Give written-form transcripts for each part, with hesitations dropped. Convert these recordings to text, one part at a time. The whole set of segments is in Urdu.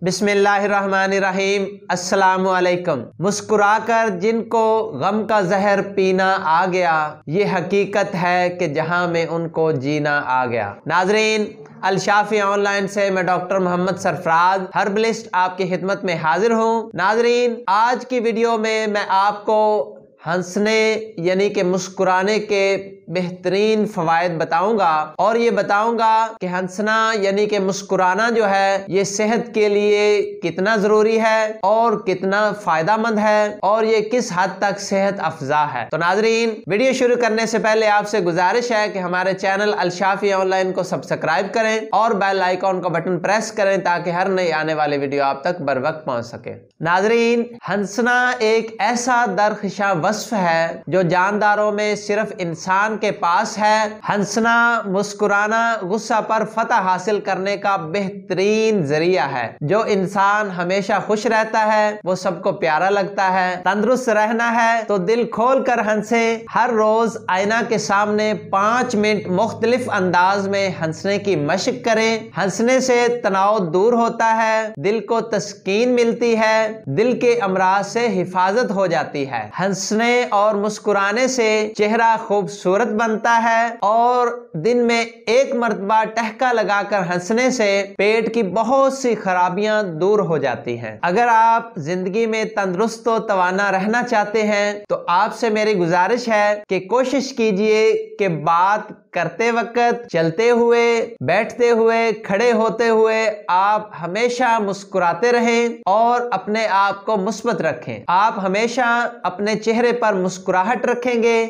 بسم اللہ الرحمن الرحیم۔ السلام علیکم۔ مسکرا کر جن کو غم کا زہر پینا آ گیا، یہ حقیقت ہے کہ جہاں میں ان کو جینا آ گیا۔ ناظرین، الشافی آن لائن سے میں ڈاکٹر محمد سرفراز ہربلسٹ آپ کی خدمت میں حاضر ہوں۔ ناظرین، آج کی ویڈیو میں آپ کو ہنسنے یعنی کہ مسکرانے کے بہترین فوائد بتاؤں گا، اور یہ بتاؤں گا کہ ہنسنا یعنی کہ مسکرانا جو ہے یہ صحت کے لیے کتنا ضروری ہے اور کتنا فائدہ مند ہے، اور یہ کس حد تک صحت افزا ہے۔ تو ناظرین، ویڈیو شروع کرنے سے پہلے آپ سے گزارش ہے کہ ہمارے چینل الشافی آن لائن کو سبسکرائب کریں اور بیل آئیکن کا بٹن پریس کریں تاکہ ہر نئی آنے والی ویڈیو آپ تک بر وقت پہنچ سکے۔ ناظرین، ہنسنا ایک ایسا درخشاں وصف ہے جو جانداروں میں صرف انسان کے پاس ہے۔ ہنسنا، مسکرانا غصہ پر فتح حاصل کرنے کا بہترین ذریعہ ہے۔ جو انسان ہمیشہ خوش رہتا ہے وہ سب کو پیارا لگتا ہے۔ تندرست رہنا ہے تو دل کھول کر ہنسے۔ ہر روز آئینہ کے سامنے 5 منٹ مختلف انداز میں ہنسنے کی مشق کریں۔ ہنسنے سے تناؤ دور ہوتا ہے، دل کو تسکین ملتی ہے، دل کے امراض سے حفاظت ہو جاتی ہے۔ ہنسنے اور مسکرانے سے چہرہ خوبصورت بنتا ہے، اور دن میں 1 مرتبہ ٹہکا لگا کر ہنسنے سے پیٹ کی بہت سی خرابیاں دور ہو جاتی ہیں۔ اگر آپ زندگی میں تندرست و توانا رہنا چاہتے ہیں تو آپ سے میری گزارش ہے کہ کوشش کیجئے کہ بات کرتے وقت، چلتے ہوئے، بیٹھتے ہوئے، کھڑے ہوتے ہوئے آپ ہمیشہ مسکراتے رہیں اور اپنے آپ کو مثبت رکھیں۔ آپ ہمیشہ اپنے چہرے پر مسکراہٹ رکھیں گے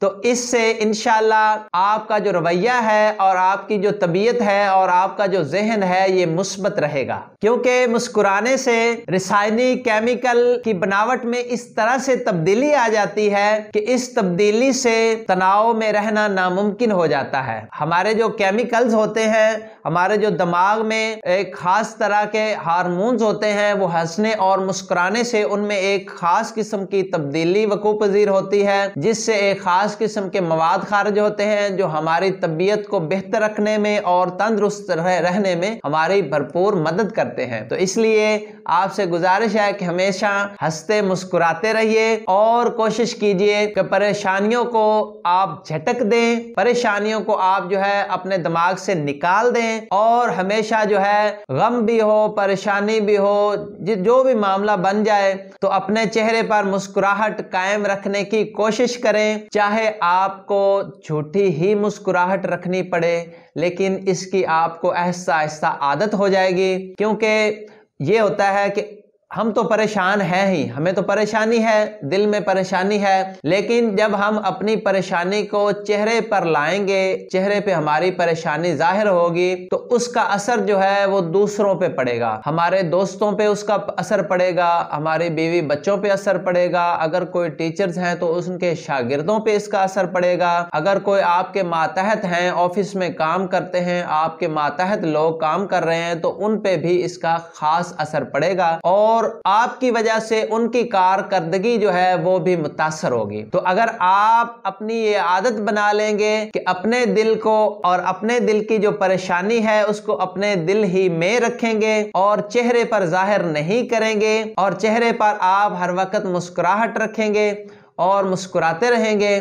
تو اس سے انشاءاللہ آپ کا جو رویہ ہے اور آپ کی جو طبیعت ہے اور آپ کا جو ذہن ہے یہ مثبت رہے گا، کیونکہ مسکرانے سے رسائنی کیمیکل کی بناوٹ میں اس طرح سے تبدیلی آ جاتی ہے کہ اس تبدیلی سے تناؤ میں رہنا ناممکن ہو جاتا ہے۔ ہمارے جو کیمیکلز ہوتے ہیں، ہمارے جو دماغ میں ایک خاص طرح کے ہارمونز ہوتے ہیں، وہ ہنسنے اور مسکرانے سے ان میں ایک خاص قسم کی تبدیلی وقوع پذیر ہوتی ہے، جس سے ایک خاص قسم کے مواد خارج ہوتے ہیں جو ہماری طبیعت کو بہتر رکھنے میں اور تندرست رہنے میں ہماری بھرپور مدد کرتے ہیں۔ تو اس لیے آپ سے گزارش ہے کہ ہمیشہ ہنستے مسکراتے رہیے اور کوشش کیجئے کہ پریشانیوں کو آپ جھٹک دیں، پریشانیوں کو آپ جو ہے اپنے دماغ سے نکال دیں، اور ہمیشہ جو ہے غم بھی ہو، پریشانی بھی ہو، جو بھی معاملہ بن جائے تو اپنے چہرے پر مسکراہٹ قائم رکھنے کی کوشش کریں۔ چاہے آپ کو جھوٹی ہی مسکراہٹ رکھنی پڑے، لیکن اس کی آپ کو آہستہ آہستہ عادت ہو جائے گی، کیونکہ یہ ہوتا ہے کہ ہم تو پریشان ہیں ہی، ہمیں تو پریشانی ہے، دل میں پریشانی ہے، لیکن جب ہم اپنی پریشانی کو چہرے پر لائیں گے، چہرے پہ ہماری پریشانی ظاہر ہوگی تو اس کا اثر جو ہے وہ دوسروں پہ پڑے گا، ہمارے دوستوں پہ اس کا اثر پڑے گا، ہماری بیوی بچوں پہ اثر پڑے گا، اگر کوئی ٹیچرز ہیں تو ان کے شاگردوں پہ اس کا اثر پڑے گا، اگر کوئی آپ کے ماتحت ہیں، آفس میں کام کرتے ہیں، آپ کے ماتحت لوگ کام کر رہے ہیں تو ان پہ بھی اس کا خاص اثر پڑے گا، اور آپ کی وجہ سے ان کی کارکردگی جو ہے وہ بھی متاثر ہوگی۔ تو اگر آپ اپنی یہ عادت بنا لیں گے کہ اپنے دل کو اور اپنے دل کی جو پریشانی ہے اس کو اپنے دل ہی میں رکھیں گے اور چہرے پر ظاہر نہیں کریں گے، اور چہرے پر آپ ہر وقت مسکراہٹ رکھیں گے اور مسکراتے رہیں گے،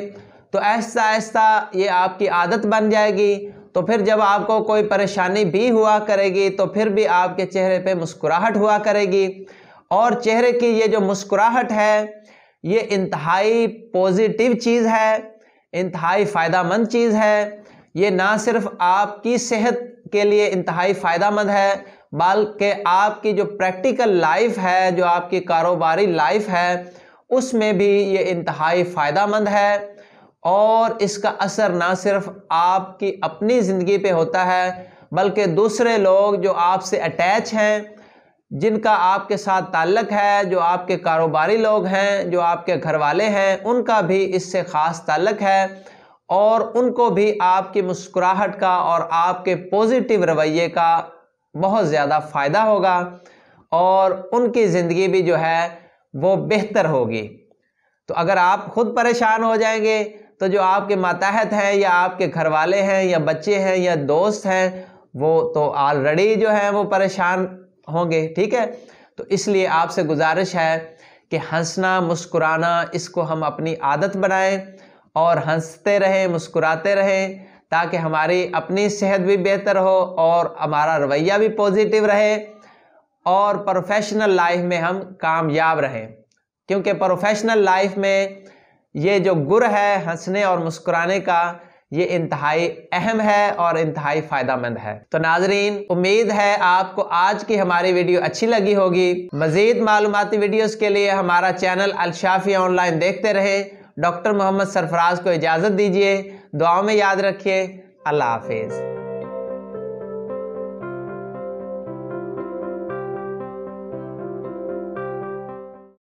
تو آہستہ آہستہ یہ آپ کی عادت بن جائے گی۔ تو پھر جب آپ کو کوئی پریشانی بھی ہوا کرے گی تو پھر بھی آپ کے چہرے پہ مسکراہٹ ہوا کرے گی، اور چہرے کی یہ جو مسکراہٹ ہے یہ انتہائی پوزیٹیو چیز ہے، انتہائی فائدہ مند چیز ہے۔ یہ نہ صرف آپ کی صحت کے لیے انتہائی فائدہ مند ہے بلکہ آپ کی جو پریکٹیکل لائف ہے، جو آپ کی کاروباری لائف ہے، اس میں بھی یہ انتہائی فائدہ مند ہے، اور اس کا اثر نہ صرف آپ کی اپنی زندگی پہ ہوتا ہے بلکہ دوسرے لوگ جو آپ سے اٹیچ ہیں، جن کا آپ کے ساتھ تعلق ہے، جو آپ کے کاروباری لوگ ہیں، جو آپ کے گھر والے ہیں، ان کا بھی اس سے خاص تعلق ہے، اور ان کو بھی آپ کی مسکراہٹ کا اور آپ کے پوزیٹیو رویے کا بہت زیادہ فائدہ ہوگا، اور ان کی زندگی بھی جو ہے وہ بہتر ہوگی۔ تو اگر آپ خود پریشان ہو جائیں گے تو جو آپ کے ماتحت ہیں یا آپ کے گھر والے ہیں یا بچے ہیں یا دوست ہیں وہ تو آلریڈی جو ہیں وہ پریشان ہوں گے، ٹھیک ہے؟ تو اس لیے آپ سے گزارش ہے کہ ہنسنا مسکرانا اس کو ہم اپنی عادت بنائیں اور ہنستے رہیں، مسکراتے رہیں، تاکہ ہماری اپنی صحت بھی بہتر ہو اور ہمارا رویہ بھی پوزیٹیو رہے اور پروفیشنل لائف میں ہم کامیاب رہیں، کیونکہ پروفیشنل لائف میں یہ جو گر ہے ہنسنے اور مسکرانے کا، یہ انتہائی اہم ہے اور انتہائی فائدہ مند ہے۔ تو ناظرین، امید ہے آپ کو آج کی ہماری ویڈیو اچھی لگی ہوگی۔ مزید معلوماتی ویڈیوز کے لیے ہمارا چینل الشافی آن لائن دیکھتے رہیں۔ ڈاکٹر محمد سرفراز کو اجازت دیجیے، دعاؤں میں یاد رکھیے۔ اللہ حافظ۔